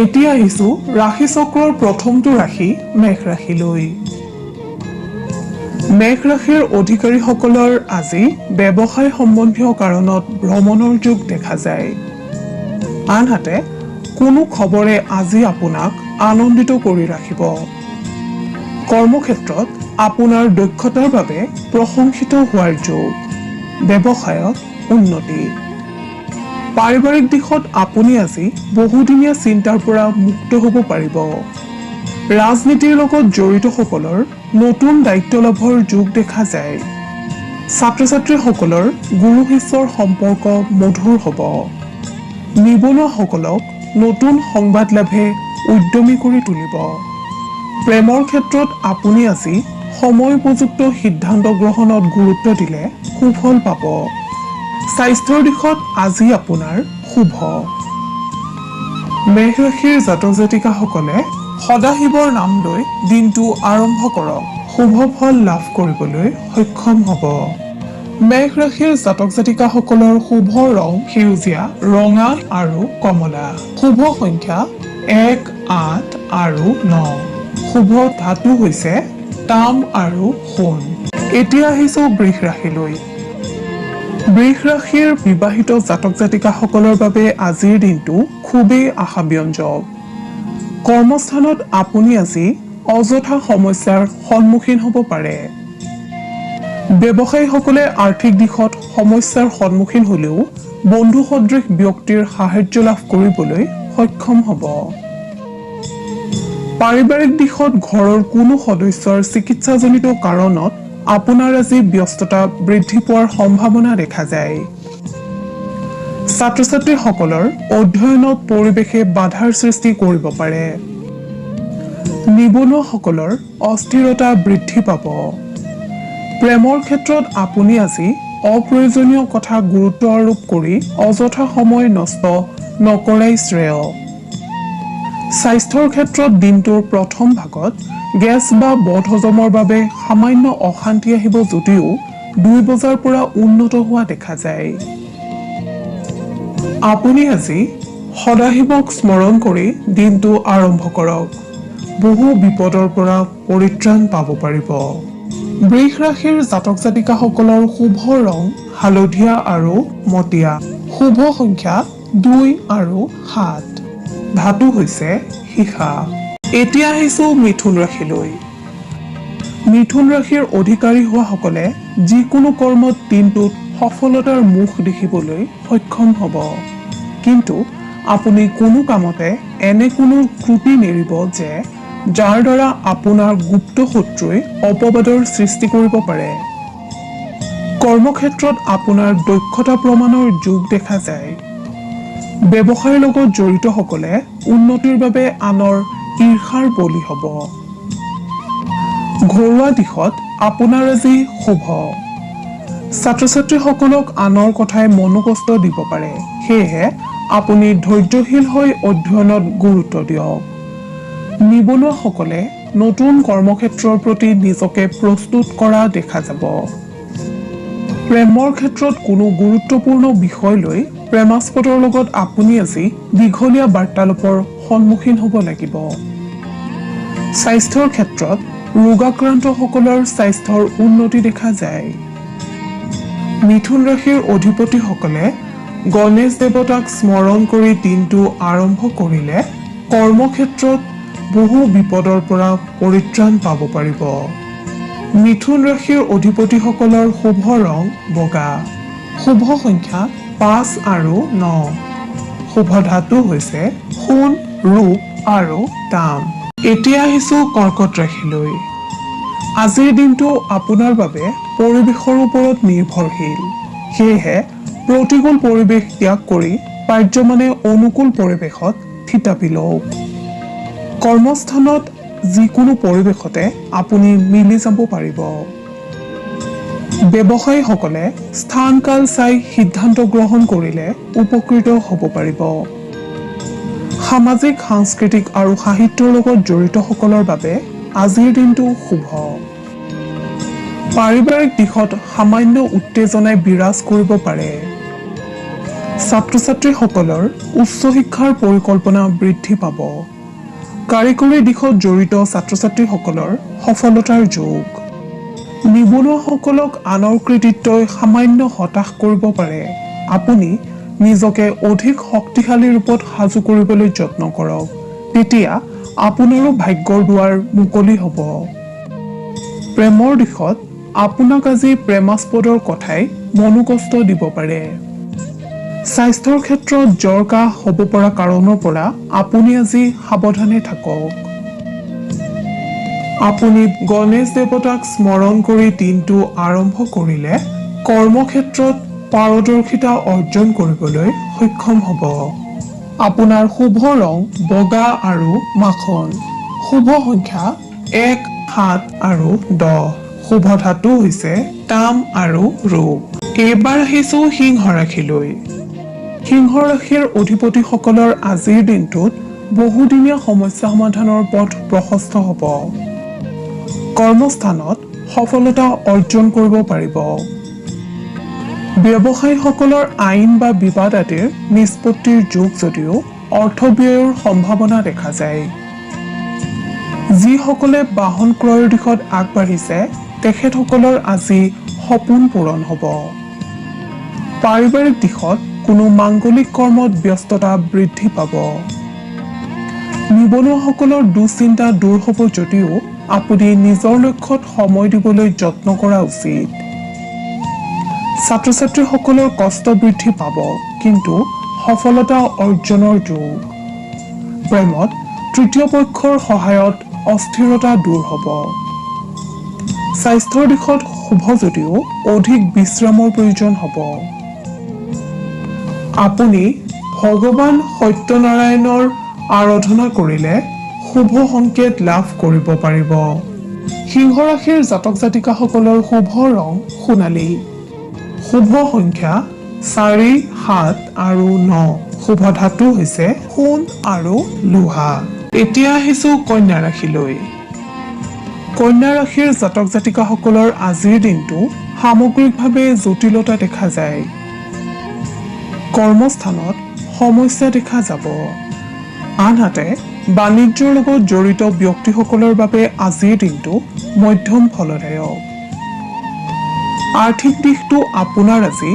এতিয়া আহিছো ৰাশি চক্ৰৰ প্ৰথমটো ৰাশি মেঘ ৰাশিলৈ। মেঘ ৰাশিৰ অধিকাৰীসকলৰ আজি ব্যৱসায় সম্বন্ধীয় কাৰণত ভ্ৰমণৰ যোগ দেখা যায়। আনহাতে কোনো খবৰে আজি আপোনাক আনন্দিত কৰি ৰাখিব। কৰ্মক্ষেত্ৰত আপোনাৰ দক্ষতাৰ বাবে প্ৰশংসিত হোৱাৰ যোগ। ব্যৱসায়ত উন্নতি। পাৰিবাৰিক দিশত আপুনি আজি বহুদিনীয়া চিন্তাৰ পৰা মুক্ত হ'ব পাৰিব। ৰাজনীতিৰ লগত জড়িতসকলৰ নতুন দায়িত্ব লাভৰ যোগ দেখা যায়। ছাত্ৰ ছাত্ৰীসকলৰ গুৰু শিষ্যৰ সম্পৰ্ক মধুৰ হ'ব। নিবনুৱাসকলক নতুন সংবাদ লাভে উদ্যমী কৰি তুলিব। প্ৰেমৰ ক্ষেত্ৰত আপুনি আজি সময় উপযুক্ত সিদ্ধান্ত গ্ৰহণত গুৰুত্ব দিলে সুফল পাব। স্বাস্থ্যৰ দিশত আজি আপোনাৰ শুভ। মেঘ ৰাশিৰ জাতক জাতিকাসকলে সদাশিৱৰ নাম লৈ দিনটো আৰম্ভ কৰক। শুভ ফল লাভ কৰিবলৈ সক্ষম হ'ব। মেঘ ৰাশিৰ জাতক জাতিকাসকলৰ শুভ ৰং সেউজীয়া, ৰঙা আৰু কমলা। শুভ সংখ্যা 1, 8 আৰু 9। শুভ ধাতু হৈছে তাম আৰু সোণ। এতিয়া আহিছো বৃষ ৰাশিলৈ। বৃষ ৰাশিৰ বিবাহিত জাতক জাতিকাসকলৰ বাবে আজিৰ দিনটো খুবেই আশাব্যঞ্জক। কৰ্মস্থানত আপুনি আজি অযথা সমস্যাৰ সন্মুখীন হ'ব পাৰে। ব্যৱসায়ীসকলে আৰ্থিক দিশত সমস্যাৰ সন্মুখীন হ'লেও বন্ধু সদৃশ ব্যক্তিৰ সাহায্য লাভ কৰিবলৈ সক্ষম হ'ব। পাৰিবাৰিক দিশত ঘৰৰ কোনো সদস্যৰ চিকিৎসাজনিত কাৰণত আপোনাৰ আজি ব্যস্ততা বৃদ্ধি পোৱাৰ সম্ভাৱনা দেখা যায়। ছাত্ৰ ছাত্ৰীসকলৰ অধ্যয়নত পৰিৱেশে বাধাৰ সৃষ্টি কৰিব পাৰে। নিবনুৱাসকলৰ অস্থিৰতা বৃদ্ধি পাব। প্ৰেমৰ ক্ষেত্ৰত আপুনি আজি অপ্ৰয়োজনীয় কথা গুৰুত্ব আৰোপ কৰি অযথা সময় নষ্ট নকৰাই শ্ৰেয়। স্বাস্থ্যৰ ক্ষেত্ৰত দিনটোৰ প্ৰথম ভাগত গেছ বা বদহজমৰ বাবে সামান্য অশান্তি আহিব যদিও 2 বজাৰ পৰা উন্নত হোৱা দেখা যায়। আপুনি আজি সদাশিৱক স্মৰণ কৰি দিনটো আৰম্ভ কৰক। বহু বিপদৰ পৰা পৰিত্ৰাণ পাব পাৰিব। বৃষ ৰাশিৰ জাতক জাতিকাসকলৰ শুভ ৰং হালধীয়া আৰু মটীয়া। শুভ সংখ্যা 2 আৰু 7। ধাতু হৈছে সীসা। এতিয়া আহিছো মিথুন ৰাশিলৈ। মিথুন ৰাশিৰ অধিকাৰী হোৱাসকলে যিকোনো কৰ্মত দিনটোত সফলতাৰ মুখ দেখিবলৈ সক্ষম হ'ব। কিন্তু আপুনি কোনো কামতে এনে কোনো ত্ৰুটি নেৰিব যে যাৰ দ্বাৰা আপোনাৰ গুপ্ত শত্ৰুৱে অপবাদৰ সৃষ্টি কৰিব পাৰে। কৰ্মক্ষেত্ৰত আপোনাৰ দক্ষতা প্ৰমাণৰ যোগ দেখা যায়। ব্যৱসায়ৰ লগত জড়িতসকলে উন্নতিৰ বাবে আনৰ ঈৰ্ষাৰ বলি হ'ব। ঘৰুৱা দিশত আপোনাৰ আজি শুভ। ছাত্ৰ ছাত্ৰীসকলক আনৰ কথাই মনোকষ্ট দিব পাৰে। সেয়েহে আপুনি ধৈৰ্যশীল হৈ অধ্যয়নত গুৰুত্ব দিয়ক। নিবনুৱাসকলে নতুন কৰ্মক্ষেত্ৰৰ প্ৰতি নিজকে প্ৰস্তুত কৰা দেখা যাব। প্ৰেমৰ ক্ষেত্ৰত কোনো গুৰুত্বপূৰ্ণ বিষয় লৈ প্ৰেমাস্পদৰ লগত আপুনি আজি দীঘলীয়া বাৰ্তালাপৰ সন্মুখীন হ'ব লাগিব। স্বাস্থ্যৰ ক্ষেত্ৰত ৰোগাক্ৰান্তসকলৰ স্বাস্থ্যৰ উন্নতি দেখা যায়। মিথুন ৰাশিৰ অধিপতিসকলে গণেশ দেৱতাক স্মৰণ কৰি দিনটো আৰম্ভ কৰিলে কৰ্মক্ষেত্ৰত বহু বিপদৰ পৰা পৰিত্ৰাণ পাব পাৰিব। মিথুন ৰাশিৰ অধিপতিসকলৰ শুভ ৰং বগা। শুভ সংখ্যা 5 আৰু 9। শুভ ধাতু হৈছে সোণ, ৰূপ আৰু তাম। এতিয়া আহিছো কৰ্কট ৰাশিলৈ। আজিৰ দিনটো আপোনাৰ বাবে পৰিৱেশৰ ওপৰত নিৰ্ভৰশীল। সেয়েহে প্ৰতিকূল পৰিৱেশ ত্যাগ কৰি পাৰ্যমানে অনুকূল পৰিৱেশত থিতাপি লওক। কৰ্মস্থানত যিকোনো পৰিৱেশতে আপুনি মিলি যাব পাৰিব। ব্যৱসায়ীসকলে স্থান কাল চাই সিদ্ধান্ত গ্ৰহণ কৰিলে উপকৃত হ'ব পাৰিব। সামাজিক, সাংস্কৃতিক আৰু সাহিত্যৰ লগত জড়িতসকলৰ বাবে আজিৰ দিনটো শুভ। পাৰিবাৰিক দিশত সামান্য উত্তেজনাই বিৰাজ কৰিব পাৰে। ছাত্ৰ ছাত্ৰীসকলৰ উচ্চ শিক্ষাৰ পৰিকল্পনা বৃদ্ধি পাব। কাৰিকৰী দিশত জড়িত ছাত্ৰ ছাত্ৰীসকলৰ সফলতাৰ যোগ। নিবনুৱাসকলক আনৰ কৃতিত্বই সামান্য হতাশ কৰিব পাৰে। আপুনি নিজকে অধিক শক্তিশালী ৰূপত সাজু কৰিবলৈ যত্ন কৰক, তেতিয়া আপোনাৰো ভাগ্যৰ দুৱাৰ মুকলি হ'ব। প্ৰেমৰ দিশত আপোনাক আজি প্ৰেমাস্পদৰ কথাই মনোকষ্ট দিব পাৰে। স্বাস্থ্যৰ ক্ষেত্ৰত জ্বৰ কাহ হ'ব পৰা কাৰণৰ পৰা আপুনি আজি সাৱধানে থাকক। আপুনি গণেশ দেৱতাক স্মৰণ কৰি দিনটো আৰম্ভ কৰিলে কৰ্মক্ষেত্ৰত পাৰদৰ্শিতা অৰ্জন কৰিবলৈ সক্ষম হ'ব। আপোনাৰ শুভ ৰং বগা আৰু মাখন। শুভ সংখ্যা 1, 7 আৰু 10। শুভ ধাতু হৈছে তাম আৰু ৰূপ। এইবাৰ আহিছো সিংহ ৰাশিলৈ। সিংহ ৰাশিৰ অধিপতিসকলৰ আজিৰ দিনটোত বহুদিনীয়া সমস্যা সমাধানৰ পথ প্ৰশস্ত হ'ব। কৰ্মস্থানত সফলতা অৰ্জন কৰিব পাৰিব। ব্যৱসায়ীসকলৰ আইন বা বিবাদ আদিৰ নিষ্পত্তিৰ যোগ যদিও অৰ্থ ব্যয়ৰ সম্ভাৱনা দেখা যায়। যিসকলে বাহন ক্ৰয়ৰ দিশত আগবাঢ়িছে তেখেতসকলৰ আজি সপোন পূৰণ হ'ব। পাৰিবাৰিক দিশত কোনো মাংগলিক কৰ্মত ব্যস্ততা বৃদ্ধি পাব। নিবনুৱাসকলৰ দুশ্চিন্তা দূৰ হ'ব যদিও আপুনি নিজৰ লক্ষ্যত সময় দিবলৈ যত্ন কৰা উচিত। ছাত্ৰ ছাত্ৰীসকলৰ কষ্ট বৃদ্ধি পাব, কিন্তু সফলতা অৰ্জনৰ যোগ। প্ৰেমত তৃতীয় পক্ষৰ সহায়ত অস্থিৰতা দূৰ হ'ব। স্বাস্থ্যৰ দিশত শুভ যদিও অধিক বিশ্ৰামৰ প্ৰয়োজন হ'ব। আপুনি ভগৱান সত্যনাৰায়ণৰ আৰাধনা কৰিলে শুভ সংকেত লাভ কৰিব পাৰিব। সিংহ ৰাশিৰ জাতক জাতিকাসকলৰ শুভ ৰং সোণালী। শুভ সংখ্যা 4, 7 আৰু 9। শুভ ধাতু হৈছে সোণ আৰু লোহা। এতিয়া আহিছো কন্যা ৰাশিলৈ। কন্যা ৰাশিৰ জাতক জাতিকাসকলৰ আজিৰ দিনটো সামগ্ৰিকভাৱে জটিলতা দেখা যায়। কৰ্মস্থানত সমস্যা দেখা যাব। আনহাতে বাণিজ্যৰ লগত জড়িত ব্যক্তিসকলৰ বাবে আজিৰ দিনটো মধ্যম ফলদায়ক। আৰ্থিক দিশটো আপোনাৰ আজি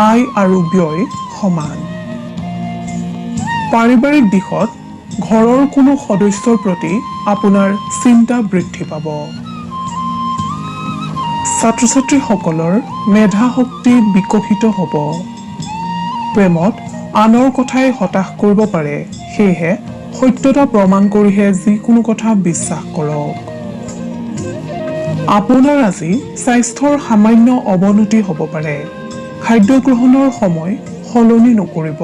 আয় আৰু ব্যয় সমান। পাৰিবাৰিক দিশত ঘৰৰ কোনো সদস্যৰ প্ৰতি আপোনাৰ চিন্তা বৃদ্ধি পাব। ছাত্ৰ ছাত্ৰীসকলৰ মেধা শক্তি বিকশিত হ'ব। প্ৰেমত আনৰ কথাই হতাশ কৰিব পাৰে, সেয়েহে সত্যতা প্ৰমাণ কৰিহে যিকোনো কথা বিশ্বাস কৰক। আপোনাৰ আজি স্বাস্থ্যৰ সামান্য অৱনতি হ'ব পাৰে। খাদ্য গ্ৰহণৰ সময় সলনি নকৰিব।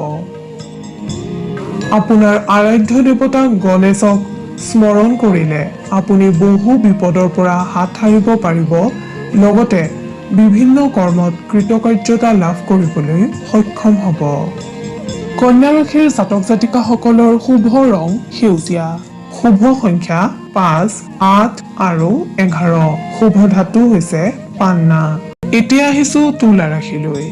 আপোনাৰ আৰাধ্য দেৱতা গণেশক স্মৰণ কৰিলে আপুনি বহু বিপদৰ পৰা হাত সাৰিব পাৰিব, লগতে বিভিন্ন কৰ্মত কৃতকাৰ্যতা লাভ কৰিবলৈ সক্ষম হ'ব। কন্যা ৰাশিৰ জাতক জাতিকাসকলৰ শুভ ৰং সেউজীয়া। শুভ সংখ্যা 5, 8 আৰু 11। শুভ ধাতু হৈছে পান্না। এতিয়া আহিছো তুলা ৰাশিলৈ।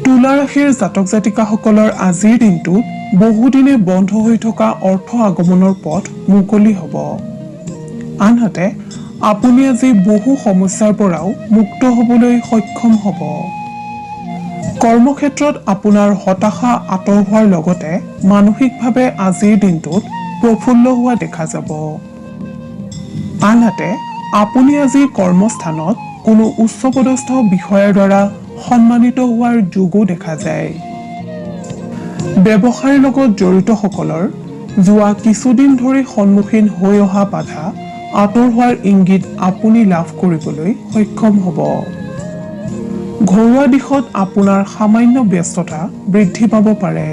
তুলা ৰাশিৰ জাতক জাতিকাসকলৰ আজিৰ দিনটোত বহুদিনে বন্ধ হৈ থকা অৰ্থ আগমনৰ পথ মুকলি হ'ব। আনহাতে আপুনি আজি বহু সমস্যাৰ পৰাও মুক্ত হ'বলৈ সক্ষম হ'ব। কৰ্মক্ষেত্ৰত আপোনাৰ হতাশা আঁতৰ হোৱাৰ লগতে মানসিকভাৱে আজিৰ দিনটোত প্ৰফুল্ল হোৱা দেখা যাব। আনহাতে আপুনি আজি কৰ্মস্থানত কোনো উচ্চপদস্থ বিষয়াৰ দ্বাৰা সন্মানিত হোৱাৰ যোগো দেখা যায়। ব্যৱসায়ৰ লগত জড়িতসকলৰ যোৱা কিছুদিন ধৰি সন্মুখীন হৈ অহা বাধা আঁতৰ হোৱাৰ ইংগিত আপুনি লাভ কৰিবলৈ সক্ষম হ'ব। ঘৰুৱা দিশত আপোনাৰ সামান্য ব্যস্ততা বৃদ্ধি পাব পাৰে।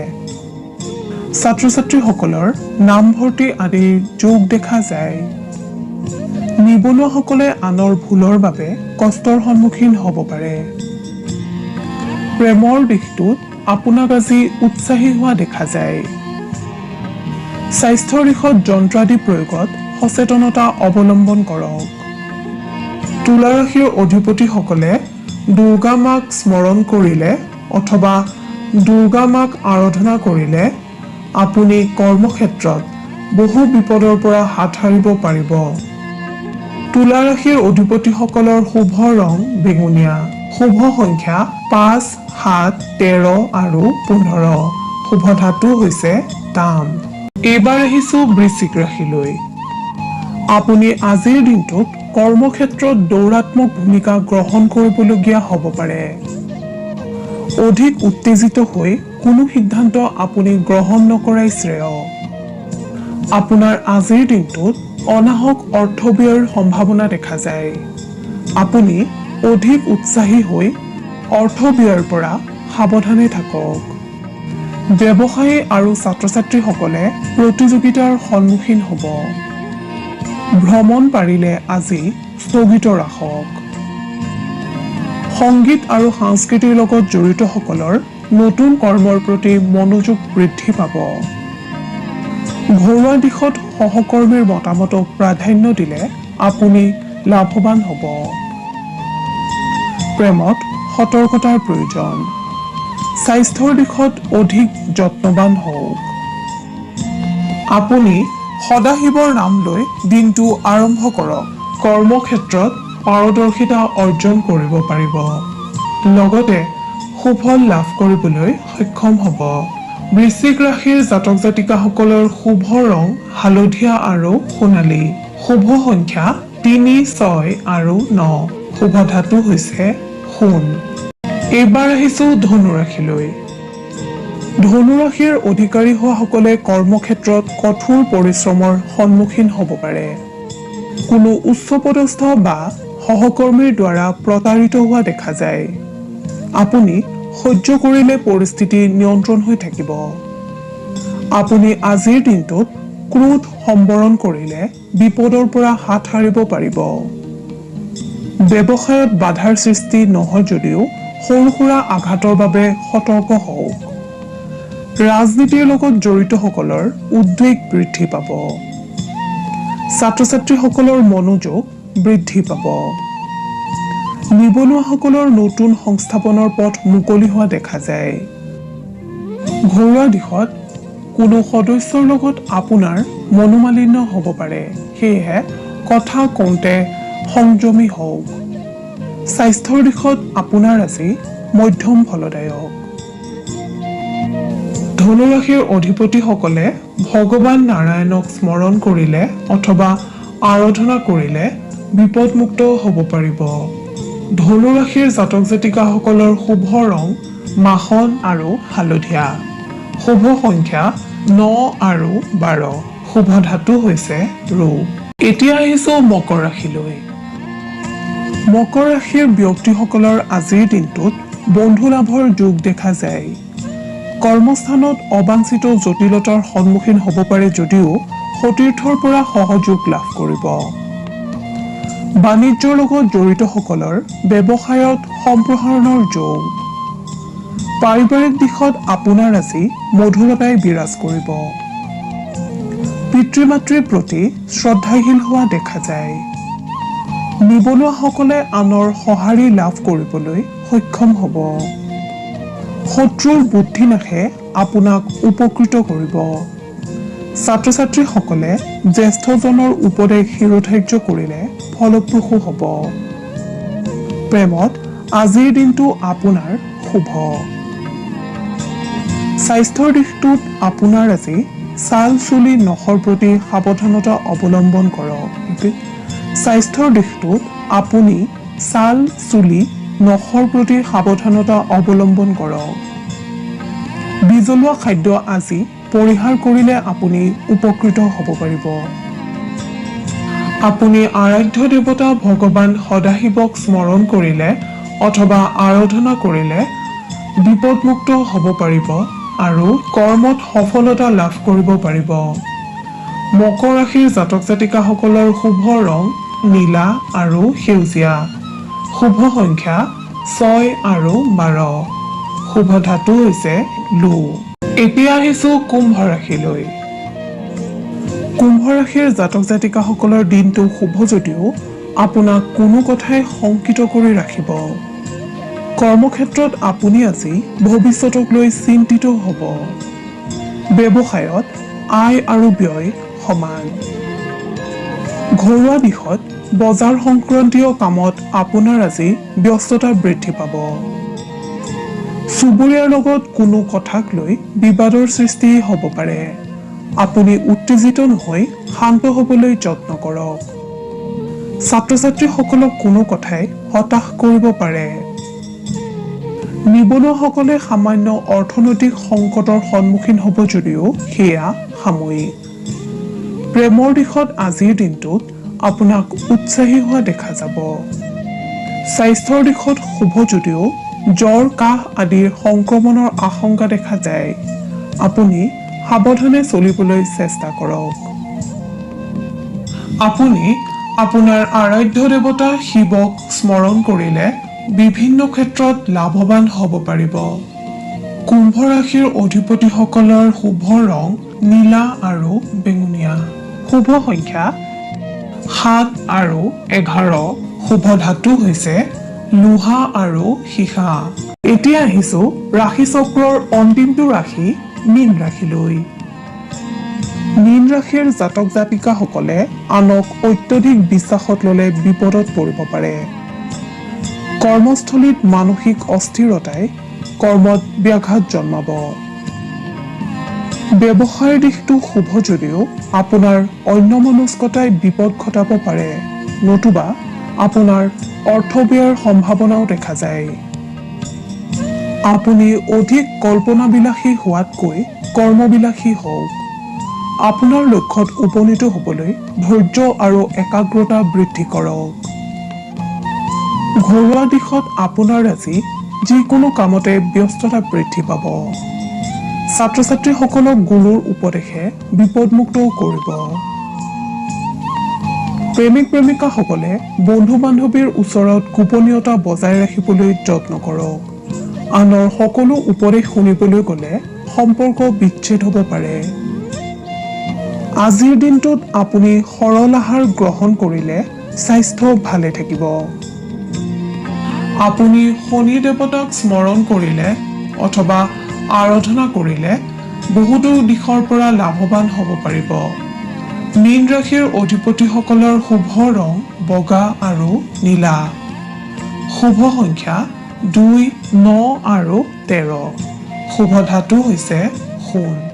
ছাত্ৰ ছাত্ৰীসকলৰ নামভৰ্তি আদিৰ যোগ দেখা যায়। নিবনুৱাসকলে আনৰ ভুলৰ বাবে কষ্টৰ সন্মুখীন হ'ব পাৰে। প্ৰেমৰ দিশটোত আপোনাক আজি উৎসাহী হোৱা দেখা যায়। স্বাস্থ্যৰ দিশত যন্ত্ৰাদি প্ৰয়োগত সচেতনতা অৱলম্বন কৰক। তুলা ৰাশিৰ অধিপতিসকলে দুৰ্গা মাক স্মৰণ কৰিলে অথবা দুৰ্গা মাক আৰাধনা কৰিলে আপুনি কৰ্মক্ষেত্ৰত বহু বিপদৰ পৰা হাত সাৰিব পাৰিব। তুলা ৰাশিৰ অধিপতিসকলৰ শুভ ৰং বেঙুনীয়া। শুভ সংখ্যা 5, 7, 13 আৰু 15। শুভ ধাতু হৈছে তাম। এইবাৰ আহিছো বৃশ্চিক ৰাশিলৈ। আপুনি আজিৰ দিনটোত কৰ্মক্ষেত্ৰত দৌৰাত্মক ভূমিকা গ্ৰহণ কৰিবলগীয়া হ'ব পাৰে। অধিক উত্তেজিত হৈ কোনো সিদ্ধান্ত আপুনি গ্ৰহণ নকৰাই শ্ৰেয়। আপোনাৰ আজিৰ দিনটোত অনাহক অৰ্থ ব্যয়ৰ সম্ভাৱনা দেখা যায়। আপুনি অধিক উৎসাহী হৈ অৰ্থ ব্যয়ৰ পৰা সাৱধানে থাকক। ব্যৱসায়ী আৰু ছাত্ৰ-ছাত্ৰীসকলে প্ৰতিযোগিতাৰ সন্মুখীন হ'ব। ভ্ৰমণ পাৰিলে আজি স্থগিত ৰাখক। সংগীত আৰু সংস্কৃতিৰ লগত জড়িতসকলৰ নতুন কৰ্মৰ প্ৰতি মনোযোগ বৃদ্ধি পাব। ঘৰুৱা দিশত সহকৰ্মীৰ মতামতক প্ৰাধান্য দিলে আপুনি লাভৱান হ'ব। প্ৰেমত সতৰ্কতাৰ প্ৰয়োজন। স্বাস্থ্যৰ দিশত অধিক যত্নৱান হওক। আপুনি সদাশিৱৰ নাম লৈ দিনটো আৰম্ভ কৰক। কৰ্মক্ষেত্ৰত পাৰদৰ্শিতা অৰ্জন কৰিব পাৰিব। লগতে সুফল লাভ কৰিবলৈ সক্ষম হ'ব। বৃশ্চিক ৰাশিৰ জাতক জাতিকাসকলৰ শুভ ৰং হালধীয়া আৰু সোণালী। শুভ সংখ্যা 3, 6 আৰু 9। শুভ ধাতু হৈছে সোণ। এইবাৰ আহিছো ধনু ৰাশিলৈ। ধনু ৰাশিৰ অধিকাৰী হোৱাসকলে কৰ্মক্ষেত্ৰত কঠোৰ পৰিশ্ৰমৰ সন্মুখীন হ'ব পাৰে। কোনো উচ্চপদস্থ বা সহকৰ্মীৰ দ্বাৰা প্ৰতাৰিত হোৱা দেখা যায়। আপুনি সহ্য কৰিলে পৰিস্থিতি নিয়ন্ত্ৰণ হৈ থাকিব। আপুনি আজিৰ দিনটোত ক্ৰোধ সম্বৰণ কৰিলে বিপদৰ পৰা হাত সাৰিব পাৰিব। ব্যৱসায়ত বাধাৰ সৃষ্টি নহয় যদিও সৰু সুৰা আঘাতৰ বাবে সতৰ্ক হওক। ৰাজনীতিৰ লগত জড়িতসকলৰ উদ্বেগ বৃদ্ধি পাব। ছাত্ৰ-ছাত্ৰীসকলৰ মনোযোগ বৃদ্ধি পাব। নিবনুৱাসকলৰ নতুন সংস্থাপনৰ পথ মুকলি হোৱা দেখা যায়। ঘৰুৱা দিশত কোনো সদস্যৰ লগত আপোনাৰ মনোমালিন্য হ'ব পাৰে। সেয়েহে কথা কওঁতে সংযমী হওক। স্বাস্থ্যৰ দিশত আপোনাৰ আজি মধ্যম ফলদায়ক। ধনুৰাশিৰ অধিপতিসকলে ভগৱান নাৰায়ণক স্মৰণ কৰিলে অথবা আৰাধনা কৰিলে বিপদমুক্ত হ'ব পাৰিব। ধনুৰাশিৰ জাতক জাতিকাসকলৰ শুভ ৰং মাখন আৰু হালধীয়া। শুভ সংখ্যা 9 আৰু 12। শুভ ধাতু হৈছে ৰূপ। এতিয়া আহিছো মকৰ ৰাশিলৈ। মকৰ ৰাশিৰ ব্যক্তিসকলৰ আজিৰ দিনটোত বন্ধু লাভৰ যোগ দেখা যায়। কৰ্মস্থানত অবাঞ্ছিত জটিলতাৰ সন্মুখীন হ'ব পাৰে যদিও সতীৰ্থৰ পৰা সহযোগ লাভ কৰিব। বাণিজ্যৰ লগত জড়িতসকলৰ ব্যৱসায়ত সম্প্ৰসাৰণৰ যোগ। পাৰিবাৰিক দিশত আপোনাৰ আজি মধুৰতাই বিৰাজ কৰিব। পিতৃ-মাতৃৰ প্ৰতি শ্ৰদ্ধাশীল হোৱা দেখা যায়। নিবনুৱাসকলে আনৰ সঁহাৰি লাভ কৰিবলৈ সক্ষম হ'ব। শত্ৰুৰ বুদ্ধিনাশে আপোনাক উপকৃত কৰিব। ছাত্ৰ-ছাত্ৰীসকলে জ্যেষ্ঠজনৰ উপদেশ শিৰোধাৰ্য কৰিলে ফলপ্ৰসূ হ'ব। প্ৰেমত আজিৰ দিনটো আপোনাৰ শুভ। স্বাস্থ্যৰ দিশটোত আপোনাৰ আজি ছাল চুলি নখৰ প্ৰতি সাৱধানতা অৱলম্বন কৰক। স্বাস্থ্যৰ দিশটোত আপুনি ছাল চুলি নখৰ প্ৰতি সাৱধানতা অৱলম্বন কৰক। বিজলুৱা খাদ্য আজি পৰিহাৰ কৰিলে আপুনি উপকৃত হ'ব পাৰিব। আপুনি আৰাধ্য দেৱতা ভগৱান সদাশিৱক স্মৰণ কৰিলে অথবা আৰাধনা কৰিলে বিপদমুক্ত হ'ব পাৰিব আৰু কৰ্মত সফলতা লাভ কৰিব পাৰিব। মকৰ ৰাশিৰ জাতক জাতিকাসকলৰ শুভ ৰং নীলা আৰু সেউজীয়া। শুভ সংখ্যা 6 আৰু 12। শুভ ধাতু হৈছে লো। এতিয়া আহিছো কুম্ভ ৰাশিলৈ। কুম্ভ ৰাশিৰ জাতক জাতিকাসকলৰ দিনটো শুভ যদিও আপোনাক কোনো কথাই শংকিত কৰি ৰাখিব। কৰ্মক্ষেত্ৰত আপুনি আজি ভৱিষ্যতক লৈ চিন্তিত হ'ব। ব্যৱসায়ত আয় আৰু ব্যয় সমান। ঘৰুৱা দিশত বজাৰ সংক্ৰান্তীয় কামত আপোনাৰ আজি ব্যস্ততা বৃদ্ধি পাব। চুবুৰীয়াৰ লগত কোনো কথাক লৈ বিবাদৰ সৃষ্টি হ'ব পাৰে। আপুনি উত্তেজিত নহৈ শান্ত হ'বলৈ যত্ন কৰক। ছাত্ৰ-ছাত্ৰীসকলক কোনো কথাই হতাশ কৰিব পাৰে। নিবনুৱাসকলে সামান্য অৰ্থনৈতিক সংকটৰ সন্মুখীন হ'ব যদিও সেয়া সাময়িক। প্ৰেমৰ দিশত আজিৰ দিনটোত আপোনাক উৎসাহী হোৱা দেখা যাব। স্বাস্থ্যৰ দিশত শুভ যদিও জ্বৰ, কাহ আদিৰ সংক্ৰমণৰ আশংকা দেখা যায়। আপুনি সাৱধানে চলিবলৈ চেষ্টা কৰক। আপুনি আপোনাৰ আৰাধ্য দেৱতা শিৱক স্মৰণ কৰিলে বিভিন্ন ক্ষেত্ৰত লাভৱান হ'ব পাৰিব। কুম্ভ ৰাশিৰ অধিপতিসকলৰ শুভ ৰং নীলা আৰু বেঙুনীয়া। শুভ সংখ্যা 7 আৰু 11। শুভ ধাতু হৈছে লোহা আৰু সীসা। এতিয়া আহিছো ৰাশি চক্ৰৰ অন্তিমটো ৰাশি মীন ৰাশিলৈ। মীন ৰাশিৰ জাতক জাতিকাসকলে আনক অত্যধিক বিশ্বাসত ল'লে বিপদত পৰিব পাৰে। কৰ্মস্থলীত মানসিক অস্থিৰতাই কৰ্মত ব্যাঘাত জন্মাব। ব্যৱসায়ৰ দিশটো শুভ যদিও আপোনাৰ অন্যমনস্কতাই বিপদ ঘটাব পাৰে, নতুবা আপোনাৰ অৰ্থ ব্যয়ৰ সম্ভাৱনাও দেখা যায়। আপুনি অধিক কল্পনাবিলাসী হোৱাতকৈ কৰ্মবিলাসী হওক। আপোনাৰ লক্ষ্যত উপনীত হ'বলৈ ধৈৰ্য আৰু একাগ্ৰতা বৃদ্ধি কৰক। ঘৰুৱা দিশত আপোনাৰ আজি যিকোনো কামতে ব্যস্ততা বৃদ্ধি পাব। ছাত্ৰ-ছাত্ৰীসকলক গুৰুৰ উপদেশে বিপদমুক্তও কৰিব। প্ৰেমিক-প্ৰেমিকাসকলে বন্ধু-বান্ধৱীৰ ওচৰত গোপনীয়তা বজাই ৰাখিবলৈ যত্ন কৰক। আনৰ সকলো উপদেশ শুনিবলৈ গ'লে সম্পৰ্ক বিচ্ছেদ হ'ব পাৰে। আজিৰ দিনটোত আপুনি সৰল আহাৰ গ্ৰহণ কৰিলে স্বাস্থ্য ভালে থাকিব। আপুনি শনি দেৱতাক স্মৰণ কৰিলে অথবা আৰাধনা কৰিলে বহুতো দিশৰ পৰা লাভৱান হ'ব পাৰিব। মীন ৰাশিৰ অধিপতিসকলৰ শুভ ৰং বগা আৰু নীলা। শুভ সংখ্যা 2, 9 আৰু 13। শুভ ধাতু হৈছে সোণ।